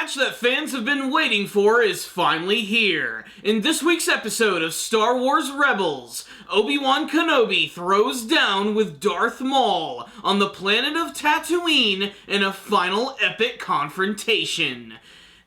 rematch that fans have been waiting for is finally here. In this week's episode of Star Wars Rebels, Obi-Wan Kenobi throws down with Darth Maul on the planet of Tatooine in a final epic confrontation.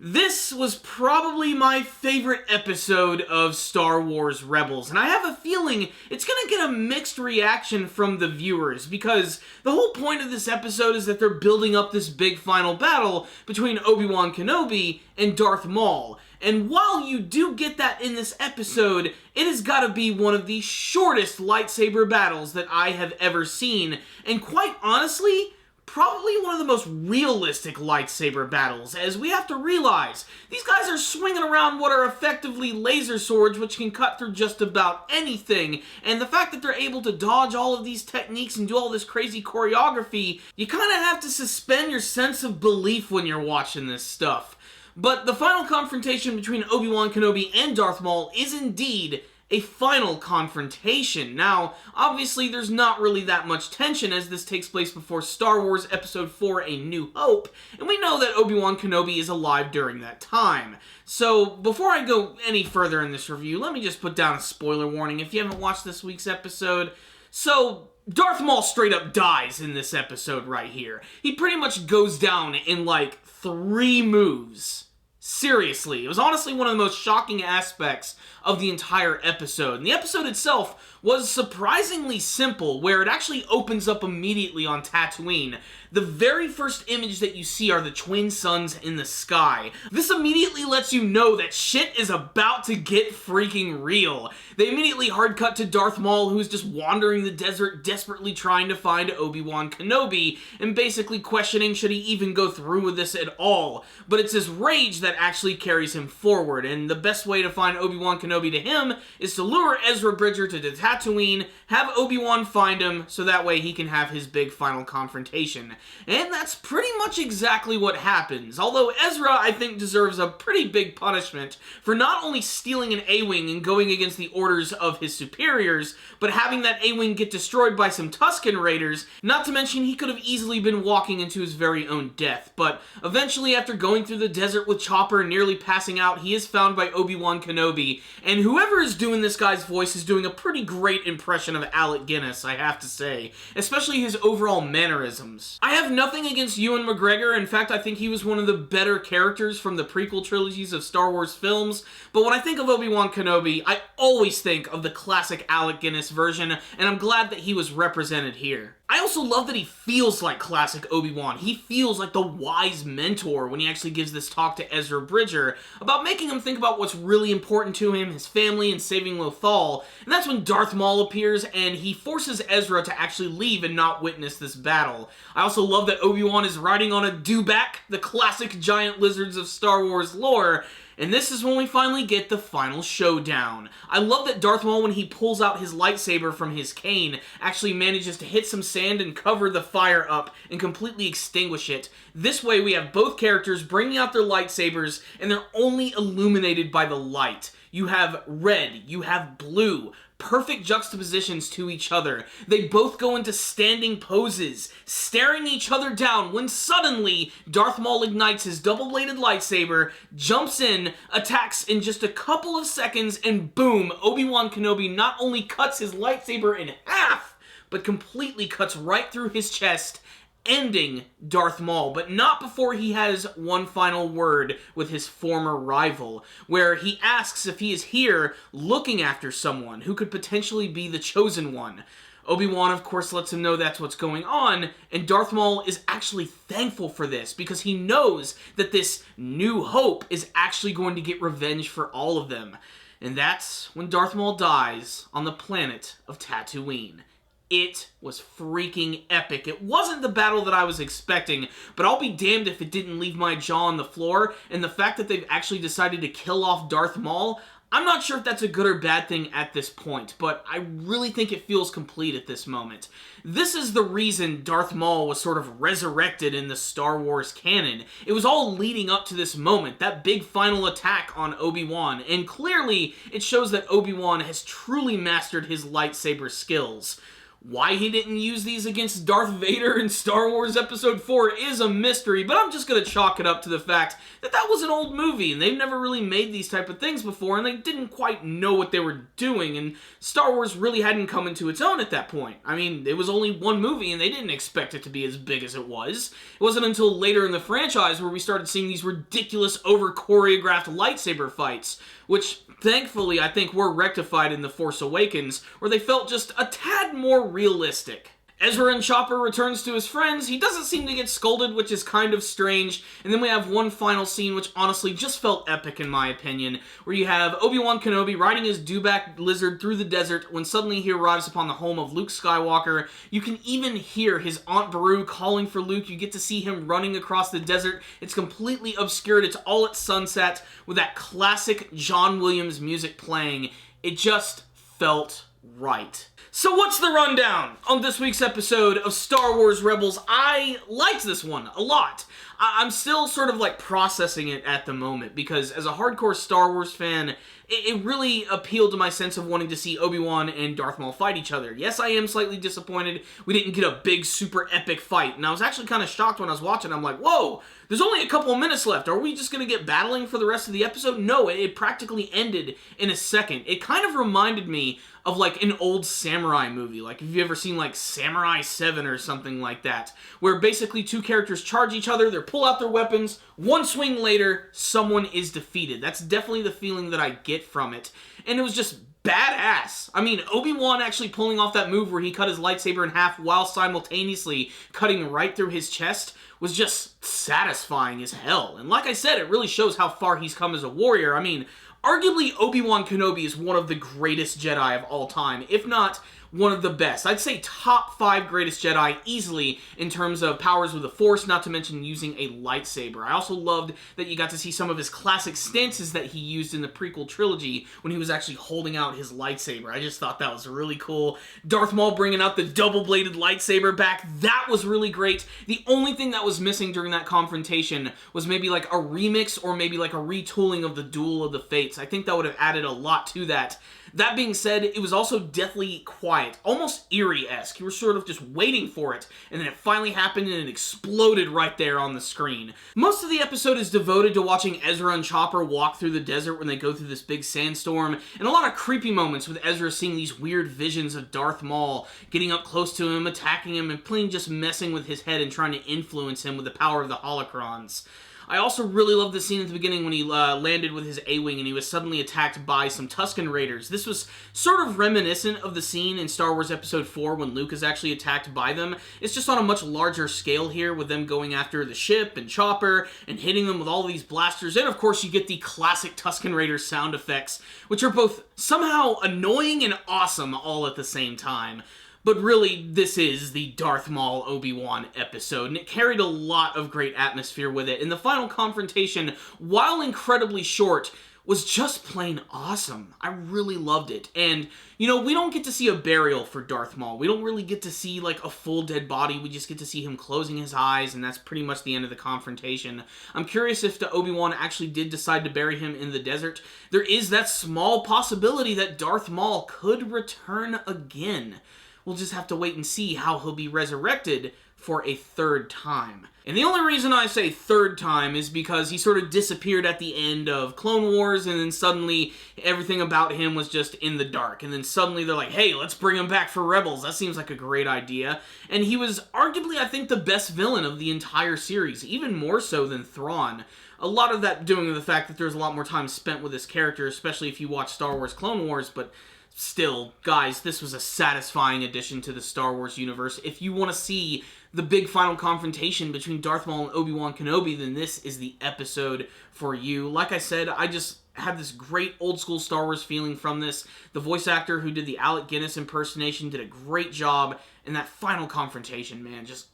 This was probably my favorite episode of Star Wars Rebels, and I have a feeling it's gonna get a mixed reaction from the viewers, because the whole point of this episode is that they're building up this big final battle between Obi-Wan Kenobi and Darth Maul. And while you do get that in this episode, it has gotta be one of the shortest lightsaber battles that I have ever seen, and quite honestly, probably one of the most realistic lightsaber battles, as we have to realize these guys are swinging around what are effectively laser swords which can cut through just about anything, and the fact that they're able to dodge all of these techniques and do all this crazy choreography, you kind of have to suspend your sense of belief when you're watching this stuff. But the final confrontation between Obi-Wan Kenobi and Darth Maul is indeed a final confrontation. Now, obviously there's not really that much tension as this takes place before Star Wars Episode 4 A New Hope, and we know that Obi-Wan Kenobi is alive during that time. So, before I go any further in this review, let me just put down a spoiler warning if you haven't watched this week's episode. So, Darth Maul straight up dies in this episode right here. He pretty much goes down in like 3 moves. Seriously, it was honestly one of the most shocking aspects of the entire episode. And the episode itself was surprisingly simple, where it actually opens up immediately on Tatooine. The very first image that you see are the twin suns in the sky. This immediately lets you know that shit is about to get freaking real. They immediately hard cut to Darth Maul, who's just wandering the desert, desperately trying to find Obi-Wan Kenobi, and basically questioning should he even go through with this at all. But it's his rage that actually carries him forward, and the best way to find Obi-Wan Kenobi to him is to lure Ezra Bridger to Tatooine, have Obi-Wan find him, so that way he can have his big final confrontation. And that's pretty much exactly what happens, although Ezra, I think, deserves a pretty big punishment for not only stealing an A-Wing and going against the orders of his superiors, but having that A-Wing get destroyed by some Tusken Raiders, not to mention he could have easily been walking into his very own death. But eventually, after going through the desert with Chopper and nearly passing out, he is found by Obi-Wan Kenobi, and whoever is doing this guy's voice is doing a pretty great impression of Alec Guinness, I have to say, especially his overall mannerisms. I have nothing against Ewan McGregor. In fact, I think he was one of the better characters from the prequel trilogies of Star Wars films, but when I think of Obi-Wan Kenobi, I always think of the classic Alec Guinness version, and I'm glad that he was represented here. I also love that he feels like classic Obi-Wan. He feels like the wise mentor when he actually gives this talk to Ezra Bridger about making him think about what's really important to him, his family, and saving Lothal. And that's when Darth Maul appears and he forces Ezra to actually leave and not witness this battle. I also love that Obi-Wan is riding on a dewback, the classic giant lizards of Star Wars lore. And this is when we finally get the final showdown. I love that Darth Maul, when he pulls out his lightsaber from his cane, actually manages to hit some sand and cover the fire up and completely extinguish it. This way we have both characters bringing out their lightsabers, and they're only illuminated by the light. You have red, you have blue, perfect juxtapositions to each other. They both go into standing poses, staring each other down, when suddenly Darth Maul ignites his double-bladed lightsaber, jumps in, attacks in just a couple of seconds, and boom, Obi-Wan Kenobi not only cuts his lightsaber in half, but completely cuts right through his chest, ending Darth Maul, but not before he has one final word with his former rival, where he asks if he is here looking after someone who could potentially be the chosen one. Obi-Wan, of course, lets him know that's what's going on, and Darth Maul is actually thankful for this, because he knows that this new hope is actually going to get revenge for all of them. And that's when Darth Maul dies on the planet of Tatooine. It was freaking epic. It wasn't the battle that I was expecting, but I'll be damned if it didn't leave my jaw on the floor, and the fact that they've actually decided to kill off Darth Maul, I'm not sure if that's a good or bad thing at this point, but I really think it feels complete at this moment. This is the reason Darth Maul was sort of resurrected in the Star Wars canon. It was all leading up to this moment, that big final attack on Obi-Wan, and clearly it shows that Obi-Wan has truly mastered his lightsaber skills. Why he didn't use these against Darth Vader in Star Wars Episode 4 is a mystery, but I'm just gonna chalk it up to the fact that that was an old movie, and they've never really made these type of things before, and they didn't quite know what they were doing, and Star Wars really hadn't come into its own at that point. I mean, it was only one movie, and they didn't expect it to be as big as it was. It wasn't until later in the franchise where we started seeing these ridiculous, over-choreographed lightsaber fights, which, thankfully, I think were rectified in The Force Awakens, where they felt just a tad more realistic. Ezra and Chopper returns to his friends. He doesn't seem to get scolded, which is kind of strange. And then we have one final scene, which honestly just felt epic in my opinion, where you have Obi-Wan Kenobi riding his dewback lizard through the desert when suddenly he arrives upon the home of Luke Skywalker. You can even hear his Aunt Beru calling for Luke. You get to see him running across the desert. It's completely obscured. It's all at sunset with that classic John Williams music playing. It just felt right. So what's the rundown on this week's episode of Star Wars Rebels? I liked this one a lot. I'm still sort of like processing it at the moment because as a hardcore Star Wars fan, it really appealed to my sense of wanting to see Obi-Wan and Darth Maul fight each other. Yes, I am slightly disappointed we didn't get a big, super epic fight, and I was actually kind of shocked when I was watching. I'm like, whoa, there's only a couple of minutes left. Are we just going to get battling for the rest of the episode? No, it practically ended in a second. It kind of reminded me of like an old samurai movie. Like, have you ever seen like Samurai 7 or something like that? Where basically two characters charge each other, they pull out their weapons, one swing later, someone is defeated. That's definitely the feeling that I get from it. And it was just badass. I mean, Obi-Wan actually pulling off that move where he cut his lightsaber in half while simultaneously cutting right through his chest was just satisfying as hell. And like I said, it really shows how far he's come as a warrior. I mean, arguably, Obi-Wan Kenobi is one of the greatest Jedi of all time, if not one of the best. I'd say top 5 greatest Jedi easily in terms of powers with the Force, not to mention using a lightsaber. I also loved that you got to see some of his classic stances that he used in the prequel trilogy when he was actually holding out his lightsaber. I just thought that was really cool. Darth Maul bringing out the double-bladed lightsaber back, that was really great. The only thing that was missing during that confrontation was maybe like a remix or maybe like a retooling of the Duel of the Fates. I think that would have added a lot to that. That being said, it was also deathly quiet, almost eerie-esque. You were sort of just waiting for it, and then it finally happened and it exploded right there on the screen. Most of the episode is devoted to watching Ezra and Chopper walk through the desert when they go through this big sandstorm, and a lot of creepy moments with Ezra seeing these weird visions of Darth Maul, getting up close to him, attacking him, and plain just messing with his head and trying to influence him with the power of the holocrons. I also really loved the scene at the beginning when he landed with his A-Wing and he was suddenly attacked by some Tusken Raiders. This was sort of reminiscent of the scene in Star Wars Episode 4 when Luke is actually attacked by them. It's just on a much larger scale here with them going after the ship and Chopper and hitting them with all these blasters. And of course you get the classic Tusken Raider sound effects, which are both somehow annoying and awesome all at the same time. But really, this is the Darth Maul Obi-Wan episode, and it carried a lot of great atmosphere with it. And the final confrontation, while incredibly short, was just plain awesome. I really loved it. And, you know, we don't get to see a burial for Darth Maul. We don't really get to see, like, a full dead body. We just get to see him closing his eyes, and that's pretty much the end of the confrontation. I'm curious if the Obi-Wan actually did decide to bury him in the desert. There is that small possibility that Darth Maul could return again. We'll just have to wait and see how he'll be resurrected for a third time. And the only reason I say third time is because he sort of disappeared at the end of Clone Wars, and then suddenly everything about him was just in the dark. And then suddenly they're like, hey, let's bring him back for Rebels. That seems like a great idea. And he was arguably, I think, the best villain of the entire series, even more so than Thrawn. A lot of that doing with the fact that there's a lot more time spent with this character, especially if you watch Star Wars Clone Wars, but still, guys, this was a satisfying addition to the Star Wars universe. If you want to see the big final confrontation between Darth Maul and Obi-Wan Kenobi, then this is the episode for you. Like I said, I just had this great old-school Star Wars feeling from this. The voice actor who did the Alec Guinness impersonation did a great job, and that final confrontation, man, just,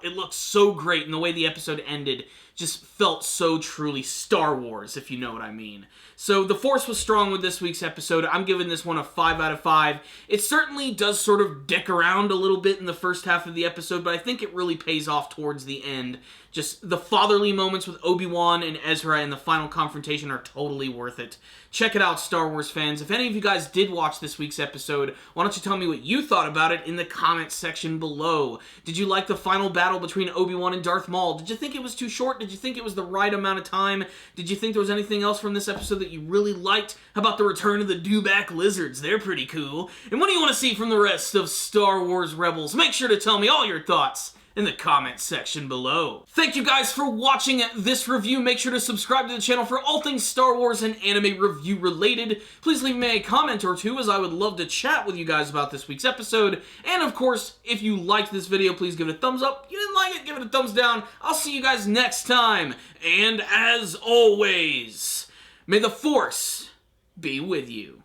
it looked so great, and the way the episode ended just felt so truly Star Wars, if you know what I mean. So the Force was strong with this week's episode. I'm giving this one a 5 out of 5. It certainly does sort of dick around a little bit in the first half of the episode, but I think it really pays off towards the end. Just the fatherly moments with Obi-Wan and Ezra and the final confrontation are totally worth worth it. Check it out, Star Wars fans. If any of you guys did watch this week's episode, why don't you tell me what you thought about it in the comments section below. Did you like the final battle between Obi-Wan and Darth Maul? Did you think it was too short? Did you think it was the right amount of time? Did you think there was anything else from this episode that you really liked? How about the return of the dewback lizards? They're pretty cool. And what do you want to see from the rest of Star Wars Rebels? Make sure to tell me all your thoughts in the comments section below. Thank you guys for watching this review. Make sure to subscribe to the channel for all things Star Wars and anime review related. Please leave me a comment or two, as I would love to chat with you guys about this week's episode. And of course, if you liked this video, please give it a thumbs up. If you didn't like it, give it a thumbs down. I'll see you guys next time. And as always, may the Force be with you.